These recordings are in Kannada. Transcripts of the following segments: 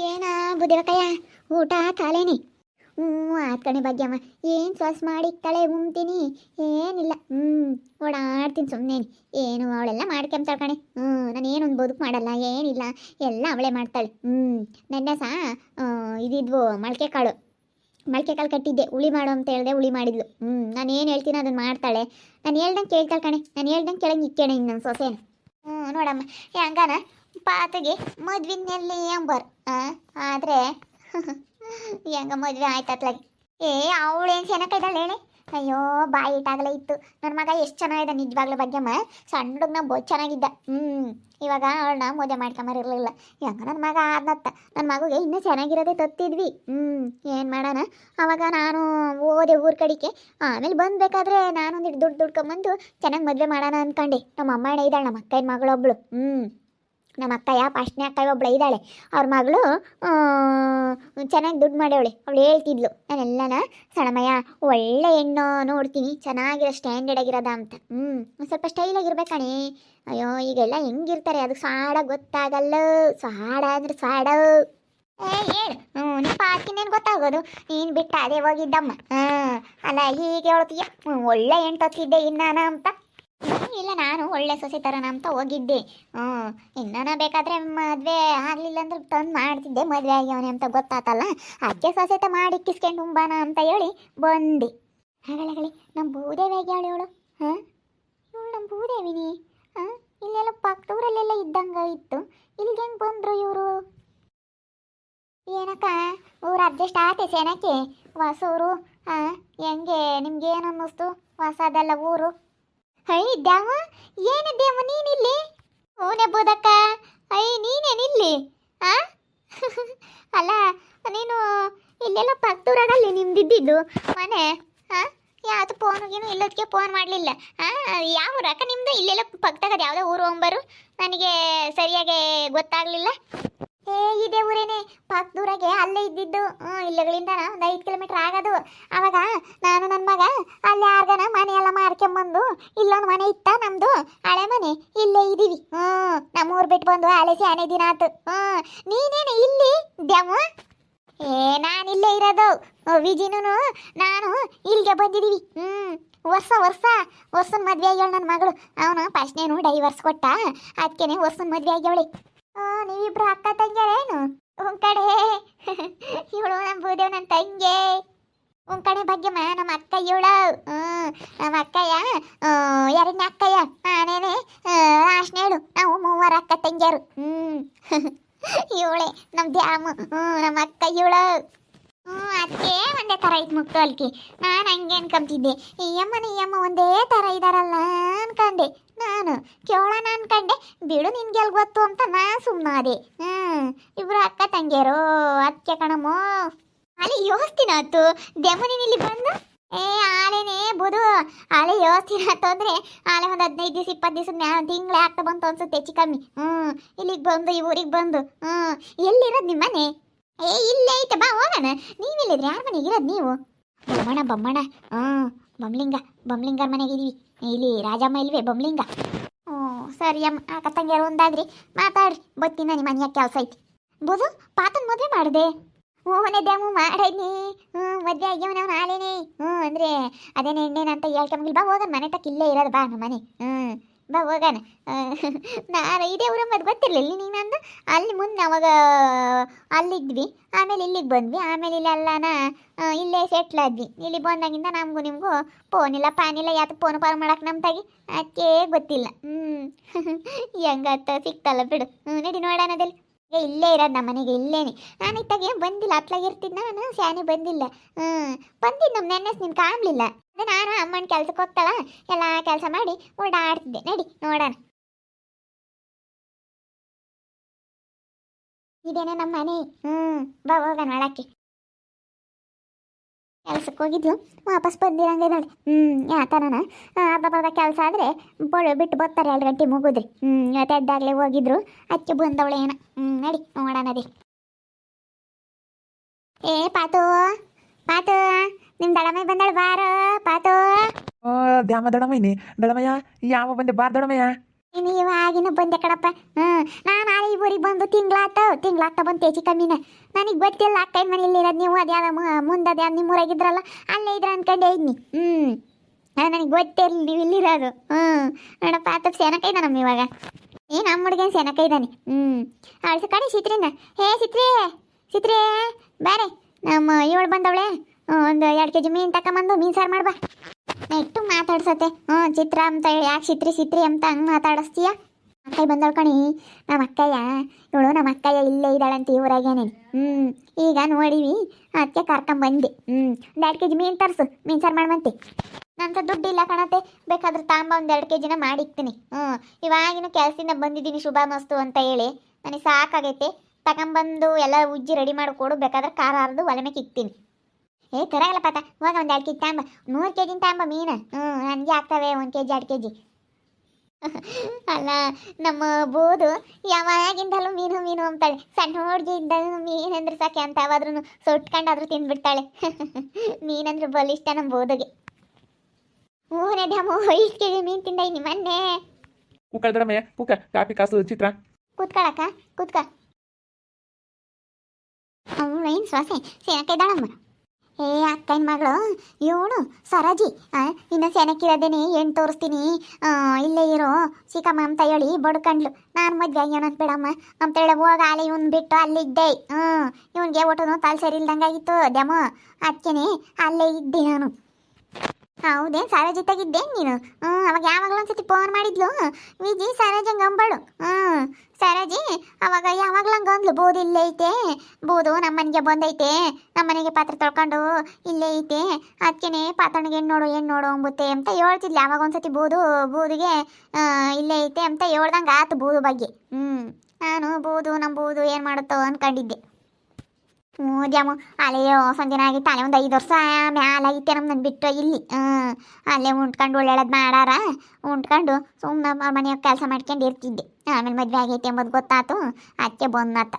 ಏನ ಬುದ್ಧಿವಕಯ್ಯ ಊಟ ಕಾಲೇನಿ. ಆತ್ ಕಣೆ ಭಾಗ್ಯಮ್ಮ. ಏನು ಸ್ವಸ್ ಮಾಡಿಕ್ತಾಳೆ ಉಣ್ತೀನಿ. ಏನಿಲ್ಲ ಓಡಾಡ್ತೀನಿ ಸುಮ್ಮನೆ. ಏನು ಅವಳೆಲ್ಲ ಮಾಡ್ಕೊಂತಾಳೆ ಕಣೆ. ನಾನು ಏನೊಂದು ಬದುಕು ಮಾಡಲ್ಲ, ಏನಿಲ್ಲ, ಎಲ್ಲ ಅವಳೇ ಮಾಡ್ತಾಳೆ. ನೆನ್ನೆ ಸಹ ಇದಿದ್ವು ಮೊಳಕೆ ಕಾಳು ಕಟ್ಟಿದ್ದೆ, ಹುಳಿ ಮಾಡು ಅಂತ ಹೇಳಿದೆ, ಹುಳಿ ಮಾಡಿದ್ಲು. ನಾನು ಏನು ಹೇಳ್ತೀನಿ ಅದನ್ನು ಮಾಡ್ತಾಳೆ. ನಾನು ಹೇಳ್ದಂಗೆ ಕೇಳ್ತಾಳೆ ಕಣೆ. ನಾನು ಹೇಳ್ದಂಗೆ ಕೆಳಗೆ ಇಕ್ಕೇನೆ ಇನ್ನು ನನ್ನ ಸೊಸೆನ. ನೋಡಮ್ಮ ಹೆಂಗಾನ ಪಾತಗೆ ಮದ್ವಿನಲ್ಲಿ ಅಂಬರ್ ಆದರೆ ಹೆಂಗ ಮದ್ವೆ ಆಯ್ತತ್ಲಾಗಿ. ಅವಳೇನು ಚೆನ್ನಾಗಿದ್ದಾಳೆ ಹೇಳಿ. ಅಯ್ಯೋ ಬಾಯಿ ಇಟ್ಟಾಗಲೇ ಇತ್ತು. ನನ್ನ ಮಗ ಎಷ್ಟು ಚೆನ್ನಾಗಿದೆ ನಿಜವಾಗ್ಲೂ ಭಾಗ್ಯಮ್ಮ. ಸಣ್ಣಗೆ ಬೋದು ಚೆನ್ನಾಗಿದ್ದ. ಇವಾಗ ಅವಳನ್ನ ಮದುವೆ ಮಾಡ್ಕೊಂಬರಿರ್ಲಿಲ್ಲ. ಹೆಂಗ ನನ್ನ ಮಗ ಆದ್ನತ್ತ. ನನ್ನ ಮಗುಗೆ ಇನ್ನೂ ಚೆನ್ನಾಗಿರೋದೇ ತತ್ತಿದ್ವಿ. ಏನು ಮಾಡೋಣ. ಅವಾಗ ನಾನು ಹೋದೆ ಊರ ಕಡೆಗೆ. ಆಮೇಲೆ ಬಂದಬೇಕಾದ್ರೆ ನಾನೊಂದಿಟ್ಟು ದುಡ್ಕೊಂಬಂದು ಚೆನ್ನಾಗಿ ಮದುವೆ ಮಾಡೋಣ ಅಂದ್ಕೊಂಡೆ. ನಮ್ಮ ಅಮ್ಮ ಇದ್ದಾಳೆ, ನಮ್ಮ ಅಕ್ಕನ ಮಗಳೊಬ್ಳು. ನಮ್ಮ ಅಕ್ಕಯ್ಯ ಪಾಷ್ಟನೇ ಅಕ್ಕಯ್ಯ ಒಬ್ಳು ಇದ್ದಾಳೆ. ಅವ್ರ ಮಗಳು ಚೆನ್ನಾಗಿ ದುಡ್ಡು ಮಾಡ್ಯವಳೆ. ಅವಳು ಹೇಳ್ತಿದ್ಲು ನಾನೆಲ್ಲನ ಸಣಮಯ್ಯ ಒಳ್ಳೆ ಹೆಣ್ಣು ನೋಡ್ತೀನಿ, ಚೆನ್ನಾಗಿರೋ ಸ್ಟ್ಯಾಂಡರ್ಡ್ ಆಗಿರೋದ ಅಂತ. ಸ್ವಲ್ಪ ಸ್ಟೈಲಾಗಿರ್ಬೇಕಣೆ. ಅಯ್ಯೋ ಈಗೆಲ್ಲ ಹೆಂಗಿರ್ತಾರೆ ಅದಕ್ಕೆ ಸಾಡ ಗೊತ್ತಾಗಲ್ಲ. ಸಾಡ ಅಂದ್ರೆ ಸಾಡ. ಹೇಳು ನಿಮ್ಮ ಪಾತಿನೇನು ಗೊತ್ತಾಗೋದು. ನೀನು ಬಿಟ್ಟು ಅದೇ ಹೋಗಿದ್ದಮ್ಮ. ಅಲ್ಲ ಹೀಗೆ ಹೇಳ್ತೀಯ ಒಳ್ಳೆ ಹೆಣ್ಣು ತತ್ತಿದ್ದೆ ಇನ್ನಾನ ಅಂತ. ಇಲ್ಲ ನಾನು ಒಳ್ಳೆ ಸೊಸೆ ತರೋಣ ಅಂತ ಹೋಗಿದ್ದೆ. ಇನ್ನೂ ಬೇಕಾದರೆ ಮದುವೆ ಆಗಲಿಲ್ಲ ಅಂದ್ರೆ ತಂದು ಮಾಡ್ತಿದ್ದೆ. ಮದುವೆ ಆಗ್ಯವನೆ ಅಂತ ಗೊತ್ತಾತಲ್ಲ, ಅದಕ್ಕೆ ಸೊಸೆತ ಮಾಡಿ ಕಿಸ್ಕೊಂಡು ಉಂಬಾನ ಅಂತ ಹೇಳಿ ಬಂದೆ. ಹಾಗಳೇ ನಮ್ಮ ಭೂದೇವಿ ಆಗ್ಯಾವಳು ಇವಳು. ಇವಳು ನಮ್ಮ ಭೂದೇವಿನಿ. ಇಲ್ಲೆಲ್ಲ ಪಕ್ಕದೂರಲ್ಲೆಲ್ಲ ಇದ್ದಂಗೆ ಇತ್ತು. ಇಲ್ಲಿಗೆ ಹೆಂಗೆ ಬಂದರು ಇವರು? ಏನಕ್ಕ ಊರು ಅಡ್ಜಸ್ಟ್ ಆತೆ ಸೇನಕ್ಕೆ? ಹೊಸೂರು ಹೆಂಗೆ ನಿಮ್ಗೇನು ಅನ್ನಿಸ್ತು? ಹೊಸದಲ್ಲ ಊರು. ದ್ಯಾವ ಏನಿದ್ದೇವ ನೀನಿಲ್ಲಿ? ಓನೆ ಬೋದಕ್ಕ. ನೀನೇನಿಲ್ಲಿ? ಅಲ್ಲ ನೀನು ಇಲ್ಲೆಲ್ಲ ಪಕ್ಕದೂರಾಗಲ್ಲಿ ನಿಮ್ದಿದ್ದು ಮನೆ. ಯಾವುದು ಫೋನ್ಗೇನು ಇಲ್ಲದಕ್ಕೆ ಫೋನ್ ಮಾಡಲಿಲ್ಲ. ಯಾವ ಊರಕ್ಕ ನಿಮ್ದು? ಇಲ್ಲೆಲ್ಲ ಪಕ್ಕದಾಗ ಯಾವುದೋ ಊರು ಹೋಗ್ಬರು, ನನಗೆ ಸರಿಯಾಗಿ ಗೊತ್ತಾಗಲಿಲ್ಲ. ಇದೇ ಊರೇನೆ, ಪಕ್ಕದೂರಾಗೆ ಅಲ್ಲೇ ಇದ್ದಿದ್ದು. ಇಲ್ಲಗಳಿಂದ ಒಂದು 5 ಕಿಲೋಮೀಟ್ರ್ ಆಗೋದು. ಆವಾಗ ನಾನು ನನ್ನ ಮಗ ಅಲ್ಲಿ ಯಾರ್ಗನ ಮನೆ ಎಲ್ಲ ಮಾರ್ಕೊಂಬಂದು ಇಲ್ಲೊಂದು ಮನೆ ಇತ್ತ ನಮ್ಮದು ಹಳೆ ಮನೆ, ಇಲ್ಲೇ ಇದ್ದೀವಿ. ನಮ್ಮೂರು ಬಿಟ್ಟು ಬಂದು ಹಳೆ ಸ್ಯಾನೆ ದಿನ ಆಯ್ತು. ನೀನೇನು ಇಲ್ಲಿ ದ್ಯಾವ? ನಾನಿಲ್ಲೇ ಇರೋದು. ವಿಜಿನೂ ನಾನು ಇಲ್ಲಿಗೆ ಬಂದಿದ್ದೀವಿ. ವರ್ಷನ ಮದುವೆ ಆಗ್ಯವಳು ನನ್ನ ಮಗಳು. ಅವನು ಫಸ್ಟ್ನೇನು ಡೈವರ್ಸ್ ಕೊಟ್ಟ, ಅದಕ್ಕೇನೆ ವರ್ಷನ ಮದುವೆ ಆಗ್ಯವಳೆ. ನೀವಿಬ್ರು ಅಕ್ಕ ತಂಗಿಯರೇನು? ಕಡೆ ಇವಳು ನಮ್ಮ ಭೂದೇವ್ ನನ್ನ ತಂಗಿ. ಕಡೆ ಭಾಗ್ಯಮ್ಮ ನಮ್ಮ ಅಕ್ಕ ಇವಳು. ನಮ್ಮ ಅಕ್ಕಯ್ಯ ಎರಡನೇ ಅಕ್ಕಯ್ಯ, ನಾನೇನೆ ಲಾಸ್ಟ್ನೇಳು. ನಾವು 3 ಅಕ್ಕ ತಂಗಿಯರು. ಇವಳೆ ನಮ್ಮ ದ್ಯಾಮು, ನಮ್ಮ ಅಕ್ಕ ಇವಳು. ಅದಕ್ಕೆ ಒಂದೇ ಥರ ಇತ್ತು ಮುಕ್ತು ಅಲ್ಕಿ. ನಾನು ಹಂಗೆ ಅನ್ಕೊಂತಿದ್ದೆ, ಈ ಅಮ್ಮ ಒಂದೇ ಥರ ಇದ್ದಾರಲ್ಲ ಅನ್ಕೊಂಡೆ. ನಾನು ಕೇಳೋಣ ಅನ್ಕೊಂಡೆ, ಬಿಡು ನಿನ್ಗೆಲ್ ಗೊತ್ತು ಅಂತ ನಾ ಸುಮ್ಮನಾದೆ. ಇಬ್ರು ಅಕ್ಕ ತಂಗಿಯರು. ಅದಕ್ಕೆ ಕಣಮ್ಮ ಅಲ್ಲಿ ಯೋಸ್ತಿನ ಆಯ್ತು ದೆಮ್ಮ ನೀನು ಇಲ್ಲಿ ಬಂದು. ಆಳೆನೇ ಬುದು ಆಳೆ ಯೋಸ್ತಿನ ಆಯ್ತು ಅಂದರೆ ಆಳೆ ಒಂದು 15 ದಿವಸ 20 ದಿವಸದ ಮ್ಯಾಲ ತಿಂಗಳೇ ಆಗ್ತಾ ಬಂತು ಅನ್ಸುತ್ತೆ ಹೆಚ್ಚು ಕಮ್ಮಿ. ಇಲ್ಲಿಗೆ ಬಂದು ಈ ಊರಿಗೆ ಬಂದು. ಎಲ್ಲಿರೋದು ನಿಮ್ಮ ಮನೆ? ಇಲ್ಲೇ ಐತೆ, ಬಾ ಹೋಗೋಣ. ನೀವೆಲ್ಲಿದ್ರಿ? ಯಾರ ಮನೆಗೆ ಇರೋದು ನೀವು? ಬಮ್ಮಣ್ಣ ಬಮ್ಲಿಂಗರ ಮನೆಗಿದ್ದೀವಿ. ಇಲ್ಲಿ ರಾಜಮ್ಮ ಇಲ್ವೇ ಬಮ್ಲಿಂಗ? ಸರಿ ಅಮ್ಮ, ಅಕ್ಕ ತಂಗಿಯರು ಒಂದಾದ್ರಿ ಮಾತಾಡ್ರಿ. ಬತ್ತೀನಿ ನಿಮ್ಮ ಮನೆಯಾಗ ಕೆಲಸ ಐತಿ. ಬೋದು ಪಾತನ ಮದುವೆ ಮಾಡಿದೆ. ಓನೇ ದ್ಯಾಮು ಮಾಡೀನಿ. ಮದುವೆ ಆಗ್ಯವನ ಅವ್ನು ಆಲೇನೆ. ಅಂದರೆ ಅದೇನೇ ಎಣ್ಣೆನ ಅಂತ ಹೇಳ್ಕೊಂಬಿಲ್ಲ. ಬಾ ಹೋಗೋಣ, ಮನೆ ತಕ್ಕ ಇಲ್ಲೇ ಇರೋದು. ಬಾ ನಮ್ಮ ಮನೆ. ಬಾ ಹೋಗೋಣ. ನಾನು ಇದೇ ಊರ ಮದ್ದು ಗೊತ್ತಿರಲಿಲ್ಲ ನೀನು ನಂದು. ಅಲ್ಲಿ ಮುಂದೆ ಅವಾಗ ಅಲ್ಲಿದ್ವಿ, ಆಮೇಲೆ ಇಲ್ಲಿಗೆ ಬಂದ್ವಿ, ಆಮೇಲೆ ಇಲ್ಲೆಲ್ಲನ ಇಲ್ಲೇ ಸೆಟ್ಲ್ ಆದ್ವಿ. ಇಲ್ಲಿ ಬಂದಾಗಿಂದ ನಮಗೂ ನಿಮಗೂ ಫೋನಿಲ್ಲ ಪಾನಿಲ್ಲ, ಯಾತು ಫೋನ್ ಪಾರ್ ಮಾಡಕ್ಕೆ ನಮ್ಮ ತಾಗಿ ಅದಕ್ಕೆ ಗೊತ್ತಿಲ್ಲ. ಹೆಂಗತ್ತ ಸಿಕ್ತಲ್ಲ ಬಿಡು. ನಡಿ ನೋಡೋಣದಲ್ಲಿ. ಇಲ್ಲೇ ಇರೋದು ನಮ್ಮ ಮನೆಗೆ, ಇಲ್ಲೇನೆ. ನಾನು ಇತ್ತಾಗ ಬಂದಿಲ್ಲ, ಅತ್ಲಾಗ ಇರ್ತಿದ್ನ ನಾನು ಶಾನೆ ಬಂದಿಲ್ಲ. ಬಂದಿದ್ದು ನಮ್ಮ ನೆನ್ನೆಸ್ ನೀನು ಕಾಣಲಿಲ್ಲ. ಅದೇ ನಾನು ಅಮ್ಮನ ಕೆಲ್ಸಕ್ಕೆ ಹೋಗ್ತಾಳ, ಎಲ್ಲ ಕೆಲಸ ಮಾಡಿ ಓಡಾಡ್ತಿದ್ದೆ. ನಡಿ ನೋಡೋಣ. ಇದೇನೆ ನಮ್ಮ ಮನೆ. ಬಾ ಹೋಗೋಣ ಒಳಕ್ಕೆ. ಕೆಲ್ಸಕ್ಕೆ ಹೋಗಿದ್ಲು, ವಾಪಸ್ ಬಂದಿರಂಗೆ ನೋಡಿ. ಯಾತನ ಹಬ್ಬ ಕೆಲಸ ಆದರೆ ಬಿಟ್ಟು ಬರ್ತಾರೆ 2 ಗಂಟೆ ಮುಗಿದ್ರಿ. ಇವತ್ತು ಎದ್ದಾಗಲೇ ಹೋಗಿದ್ರು, ಅದಕ್ಕೆ ಬಂದವಳೆ ಏನ. ನಡಿ ನೋಡೋಣದಿ. ಪಾತು ನಿಮ್ಮ ದಳಮೈ ಬಂದಳು, ಬಾರ ಪಾತು. ದ್ಯಾಮ ದಡಮಯ್ಯನಿ. ದಡಮಯ್ಯ ಯಾವ ಬಂದೆ? ಬಾರ್ ದಡಮಯ್ಯ. ಇನ್ನು ಇವಾಗಿನ ಬಂದೆ ಕಣಪ್ಪ. ನಾನು ಈ ಊರಿಗೆ ಬಂದು ತಿಂಗಳಾಗ್ತಾ ಬಂತು ಹೆಚ್ಚು ಕಮ್ಮಿನ. ನನಗೆ ಗೊತ್ತಿಲ್ಲ ಅಕ್ಕ ಮನೇಲಿ ಇರೋದು, ನೀವು ಅದ್ಯಾವ ಮುಂದೆ ಅದ್ಯಾವ ನಿಮ್ಮ ಊರಾಗಿದ್ರಲ್ಲ ಅಲ್ಲೇ ಇದ್ರ ಅನ್ಕೊಂಡೆ ಇದ್ನಿ. ನನಗೆ ಗೊತ್ತಿರಲಿ ನೀವು ಇಲ್ಲಿರೋದು. ನೋಡಪ್ಪ ಆತ ಸೆನಕ ಇದ್ದಾನಮ್ಮ ಇವಾಗ. ನಮ್ಮ ಹುಡುಗನ ಸೆನಕ ಇದ್ದಾನೆ. ಅಳ್ಸ ಕಡೆ ಚಿತ್ರಿನ. ಹೇ ಚಿತ್ರಿ ಬೇರೆ ನಮ್ಮ ಇವಳು ಬಂದವಳೆ. ಒಂದು 2 kg ಮೀನು ತಕೊಂಬಂದು ಮೀನು ಸಾರು ಮಾಡ್ಬಾ. ನೆಟ್ಟು ಮಾತಾಡ್ಸತ್ತೆ. ಚಿತ್ರ ಅಂತ ಹೇಳಿ ಯಾಕೆ ಚಿತ್ರಿ ಅಂತ ಹಂಗೆ ಮಾತಾಡಿಸ್ತೀಯ? ಅಕ್ಕಯ್ಯ ಬಂದವಳು ಕಣಿ. ನಮ್ಮ ಅಕ್ಕಯ್ಯ ಇಲ್ಲೇ ಇದ್ದಾಳಂತ ಊರಾಗೇನೆ. ಈಗ ನೋಡಿವಿ ಅದಕ್ಕೆ ಕರ್ಕೊಂಬಂದೆ. 2 kg ಮೀನು ತರಿಸು, ಮೀನು ಸಾರು ಮಾಡುವಂತೆ. ನಂತ ದುಡ್ಡಿಲ್ಲ ಕಣತೆ, ಬೇಕಾದ್ರೆ ತಾಂಬ ಒಂದು 2 kg ಮಾಡಿಕ್ತೀನಿ. ಇವಾಗಿನ ಕೆಲಸದಿಂದ ಬಂದಿದ್ದೀನಿ ಶುಭ ಮಸ್ತು ಅಂತ ಹೇಳಿ ನನಗೆ ಸಾಕಾಗೈತೆ. ತಗೊಂಬಂದು ಎಲ್ಲ ಉಜ್ಜಿ ರೆಡಿ ಮಾಡಿಕೊಡು, ಬೇಕಾದ್ರೆ ಖಾರ ಹರಿದು ಒಲೆ ಮೇಲೆ ಇಕ್ತೀನಿ. ತರಗಲ್ಲ ಪಾತ, ಹೋಗ ಒಂದು 2 kg ತಾಂಬ. 100 kg ತಾಂಬ ಮೀನು. ನನಗೆ ಆಗ್ತವೆ 1 kg 2 kg. ಅಲ್ಲ ನಮ್ಮ ಬೋದು ಯಾವಾಗಿಂದಲೂ ಮೀನು ಅಂತಾಳೆ. ಸಣ್ಣ ಹುಡುಗಿ ಇದ್ದ ಮೀನು ಅಂದ್ರೆ ಸಾಕೆ ಅಂತ ಯಾವಾದ್ರೂ ಸುಟ್ಕೊಂಡಾದ್ರೂ ತಿಂದ್ಬಿಡ್ತಾಳೆ. ಮೀನಂದ್ರೆ ಬಲಿಷ್ಟ ನಮ್ಮ ಬೋದಿಗೆ. ಡ್ಯಾಮು 5 kg ಮೀನು ತಿಂದ ಇನ್ನು ಮೊನ್ನೆ. ಕೂಕಳ್ದಡಮಯ್ಯ ಕೂಕ ಕಾಪಿ ಕಾಸು ಚಿತ್ರ. ಕೂತ್ಕೊಳಕ್ಕ ಕೂತ್ಕ. ಅವಳು ಏನು ಸೊಸೆ ಸೆನಕ ಇದ್ದಾಳಮ್ಮ. ಅಕ್ಕನ ಮಗಳು ಇವಳು ಸರೋಜಿ. ಇನ್ನು ಸೆನಕ್ಕಿರೋದೇನೆ ಹೆಣ್ಣು ತೋರಿಸ್ತೀನಿ ಇಲ್ಲೇ ಇರೋ ಸಿಕ್ಕಮ್ಮ ಅಂತ ಹೇಳಿ ಬಡ್ಕಂಡ್ಲು. ನಾನು ಮದುವೆ ಆಗ್ಯಾನ ಬೇಡಮ್ಮ ಅಂತ ಹೇಳಿ ಹೋಗ ಅಲ್ಲಿ ಇವ್ನು ಬಿಟ್ಟು ಅಲ್ಲಿದ್ದೆ. ಇವನಿಗೆ ಒಟ್ಟು ತಲೆ ಸರಿ ಇಲ್ದಂಗಾಗಿತ್ತು ಡ್ಯಾಮು. ಅದಕ್ಕೇನೆ ಅಲ್ಲೇ ಇದ್ದೆ ನಾನು. ಹೌದೇನು ಸರೋಜಿ ತೆಗಿದ್ದೇನು ನೀನು? ಅವಾಗ ಯಾವಾಗಲೂ ಒಂದ್ಸತಿ ಫೋನ್ ಮಾಡಿದ್ಲು ವಿಜಿ ಸರೋಜಂಗೆ ಅಂಬಳು. ಸರೋಜಿ ಅವಾಗ ಯಾವಾಗಲೂ ಹಂಗೆ ಅಂದ್ಲು, ಬೋದು ಇಲ್ಲೇ ಐತೆ, ಬೋದು ನಮ್ಮನೆಗೆ ಬಂದೈತೆ, ನಮ್ಮನೆಗೆ ಪಾತ್ರೆ ತೊಳ್ಕೊಂಡು ಇಲ್ಲೇ ಐತೆ, ಅದಕ್ಕೇನೆ ಪಾತ್ರೆಗೆ ಹೆಣ್ಣು ನೋಡು ಅಂಬುತ್ತೆ ಅಂತ ಹೇಳ್ತಿದ್ಲು. ಯಾವಾಗ ಒಂದ್ಸತಿ ಬೂದಿಗೆ ಇಲ್ಲೇ ಐತೆ ಅಂತ ಹೇಳ್ದಂಗೆ ಆತು ಬೂದು ಬಗ್ಗೆ. ನಾನು ನಮ್ಮ ಬೂದು ಏನು ಮಾಡುತ್ತೋ ಅಂದ್ಕೊಂಡಿದ್ದೆ. ದ್ಯಾಮು ಅಲ್ಲೇ ಸಂಜೆನ ಆಗಿತ್ತು. ಅಲ್ಲೇ ಒಂದು 5 ವರ್ಷ ಮ್ಯಾಲಾಗಿತ್ತೆ ನಮ್ಮನ್ನು ಬಿಟ್ಟು ಇಲ್ಲಿ. ಅಲ್ಲೇ ಉಂಟ್ಕೊಂಡು ಒಳ್ಳೆಯದು ಮಾಡಾರ. ಉಂಟ್ಕೊಂಡು ಸುಮ್ಮನೆ ಮನೆಯಾಗ ಕೆಲಸ ಮಾಡ್ಕೊಂಡು ಇರ್ತಿದ್ದೆ. ಆಮೇಲೆ ಮದುವೆ ಆಗೈತೆ ಎಂಬುದು ಗೊತ್ತಾಯ್ತು. ಅದಕ್ಕೆ ಬಂದಾತ.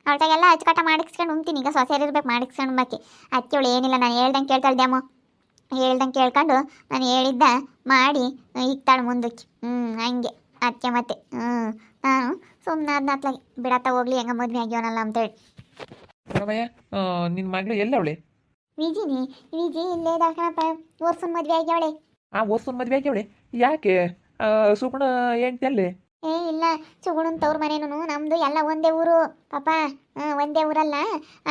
ಅವಳಿಗೆಲ್ಲ ಅಚ್ಚುಕಟ್ಟ ಮಾಡಿಸ್ಕೊಂಡು ಉಣ್ತೀನಿ. ಈಗ ಸೊಸೆಯರಿರ್ಬೇಕು ಮಾಡಿಸ್ಕೊಂಡು ಬಾಕಿ. ಅದಕ್ಕೆ ಅವಳು ಏನಿಲ್ಲ, ನಾನು ಹೇಳ್ದಂಗೆ ಕೇಳ್ತಾಳೆ ದ್ಯಾಮು. ಹೇಳ್ದಂಗೆ ಕೇಳ್ಕೊಂಡು ನಾನು ಹೇಳಿದ್ದ ಮಾಡಿ ಇಕ್ತಾಳೆ ಮುಂದಕ್ಕೆ. ಹಂಗೆ ಅದಕ್ಕೆ ಮತ್ತೆ ನಾನು ಸುಮ್ಮನೆ ಅದನ್ನ ಬಿಡತ್ತ ಹೋಗ್ಲಿ, ಹೆಂಗೆ ಮದುವೆ ಆಗ್ಯವನಲ್ಲ ಅಂತೇಳಿ. ರಮಯ್ಯ ನಿನ್ನ ಮಗಳು ಎಲ್ಲವಳೆ? ವಿಜಿ ಇಲ್ಲೇ ಕಣಪ್ಪ. ವರ್ಷನ್ ಮದುವೆ ಆಗ್ಯವಳೆ. ವರ್ಷನ್ ಮದುವೆ ಆಗ್ಯವಳೆ? ಯಾಕೆ ಸುಗುಣ ಹೆಂಡ್ತಿ? ಇಲ್ಲ, ಸುಗುಣನ್ ತವ್ರ ಮನೇನು ನಮ್ದು ಎಲ್ಲ ಒಂದೇ ಊರು ಪಾಪ. ಒಂದೇ ಊರಲ್ಲ.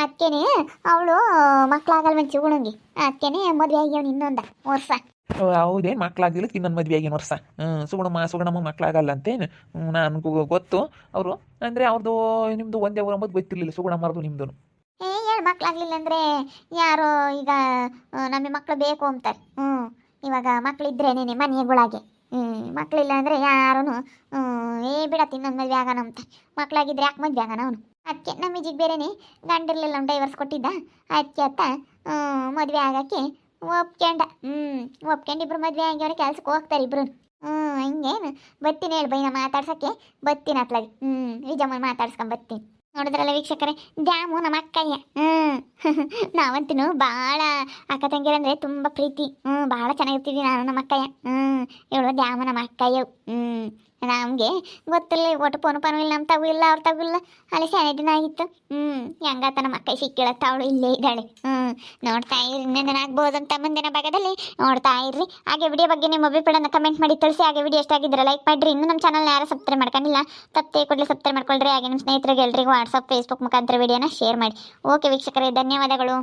ಅದಕ್ಕೇನೆ ಅವಳು ಮಕ್ಕಳಾಗಲ್ವಂತ ಸುಗುಣಂಗೆ. ಅದಕ್ಕೇನೆ ಮದುವೆ ಆಗ್ಯವನು ಇನ್ನೊಂದ ವರ್ಷ. ಹೌದೇ, ಮಕ್ಕಳಾಗಿಲ್ಲ ಇನ್ನೊಂದು ಮದುವೆ ಆಗಿನ ವರ್ಷ. ಸುಗುಣಮ್ಮ ಮಕ್ಕಳಾಗಲ್ಲ ಅಂತೇನು ನನಗೂ ಗೊತ್ತು. ಅವರು ಅಂದರೆ ಅವ್ರದ್ದು ನಿಮ್ಮದು ಒಂದೇ ಊರು ಅಂಬೋದು ಗೊತ್ತಿರಲಿಲ್ಲ. ಸುಗುಣಮ್ಮರದು ನಿಮ್ಮದು ಹೇಳು ಮಕ್ಕಳಾಗ್ಲಿಲ್ಲ ಅಂದರೆ ಯಾರೋ ಈಗ ನಮಗೆ ಮಕ್ಕಳು ಬೇಕು ಅಂತಾರೆ. ಇವಾಗ ಮಕ್ಕಳಿದ್ರೇನೇನೆ ಮನೆಗಳಾಗೆ. ಮಕ್ಕಳಿಲ್ಲ ಅಂದರೆ ಯಾರೂ ಬಿಡತ್ತೆ ಇನ್ನೊಂದು ಮದುವೆ ಆಗೋಣ ಅಂತ. ಮಕ್ಕಳಾಗಿದ್ರೆ ಯಾಕೆ ಮದುವೆ ಆಗೋಣ ಅವನು? ಅದಕ್ಕೆ ನಮ್ಮ ಇಜಿಗೆ ಬೇರೆನೇ ಗಂಡಿರ್ಲಿಲ್ಲ, ಒಂದು ಡೈವರ್ಸ್ ಕೊಟ್ಟಿದ್ದ. ಅದಕ್ಕೆ ಅತ್ತ ಮದುವೆ ಆಗೋಕ್ಕೆ ಒಪ್ಕೊಂಡು ಇಬ್ರು ಮದುವೆ ಆಗ್ಯವ್ರೆ, ಕೆಲ್ಸಕ್ಕೆ ಹೋಗ್ತಾರೆ ಇಬ್ರು. ಹಿಂಗೇನು ಬರ್ತೀನಿ ಹೇಳಿ ಬೈನ ಮಾತಾಡ್ಸೋಕ್ಕೆ ಬರ್ತೀನಿ ಅತ್ಲಾಗಿ. ವಿಜಯಮ್ಮ ಮಾತಾಡ್ಸ್ಕೊಂಡು ಬರ್ತೀನಿ. ನೋಡಿದ್ರಲ್ಲ ವೀಕ್ಷಕರೇ, ದ್ಯಾಮು ನಮ್ಮ ಅಕ್ಕಯ್ಯ. ನಾವಂತೂ ಭಾಳ ಅಕ್ಕ ತಂಗಿರಂದ್ರೆ ತುಂಬ ಪ್ರೀತಿ. ಭಾಳ ಚೆನ್ನಾಗಿರ್ತೀವಿ ನಾನು ನಮ್ಮ ಅಕ್ಕಯ್ಯ. ಇವಳು ದ್ಯಾಮು ನಮ್ಮ ಅಕ್ಕಯ್ಯ. ನಮಗೆ ಗೊತ್ತಿಲ್ಲ, ಒಟ್ಟು ಪೋನು ಇಲ್ಲ, ನಮ್ಮ ತಗು ಇಲ್ಲ, ಅವ್ರ ತಗು ಇಲ್ಲ. ಅಲ್ಲಿ ಶಾನೆ ದಿನ ಆಗಿತ್ತು. ಹೆಂಗಾತ ನಮ್ಮ ಅಕ್ಕ ಸಿಕ್ಕಿಳತ್ತ, ಅವಳು ಇಲ್ಲೇ ಇದ್ದಾಳೆ. ನೋಡ್ತಾ ಇರಿ, ನೆನನಾಗ್ಬೋದು ಅಂತ ಮುಂದಿನ ಭಾಗದಲ್ಲಿ ನೋಡ್ತಾ ಇರ್ರಿ. ಹಾಗೆ ವಿಡಿಯೋ ಬಗ್ಗೆ ನಿಮ್ಮ ಅಭಿಪ್ರಾಯನ ಕಮೆಂಟ್ ಮಾಡಿ ತಿಳಿಸಿ. ಹಾಗೆ ವಿಡಿಯೋ ಇಷ್ಟ ಆಗಿದ್ದರೆ ಲೈಕ್ ಮಾಡಿರಿ. ಇನ್ನೂ ನಮ್ಮ ಚಾನಲ್ನ ಯಾರು ಸಬ್ಸ್ಕ್ರೈಬ್ ಮಾಡ್ಕೊಂಡಿಲ್ಲ, ತಪ್ಪೇ ಕೂಡಲೇ ಸಬ್ಸ್ಕ್ರೈಬ್ ಮಾಡ್ಕೊಳ್ರಿ. ಹಾಗೆ ನಿಮ್ಮ ಸ್ನೇಹಿತರಿಗೆ ಎಲ್ರಿಗೂ ವಾಟ್ಸಪ್ ಫೇಸ್ಬುಕ್ ಮುಖಾಂತರ ವಿಡಿಯೋನ ಶೇರ್ ಮಾಡಿ. ಓಕೆ ವೀಕ್ಷಕರೇ, ಧನ್ಯವಾದಗಳು.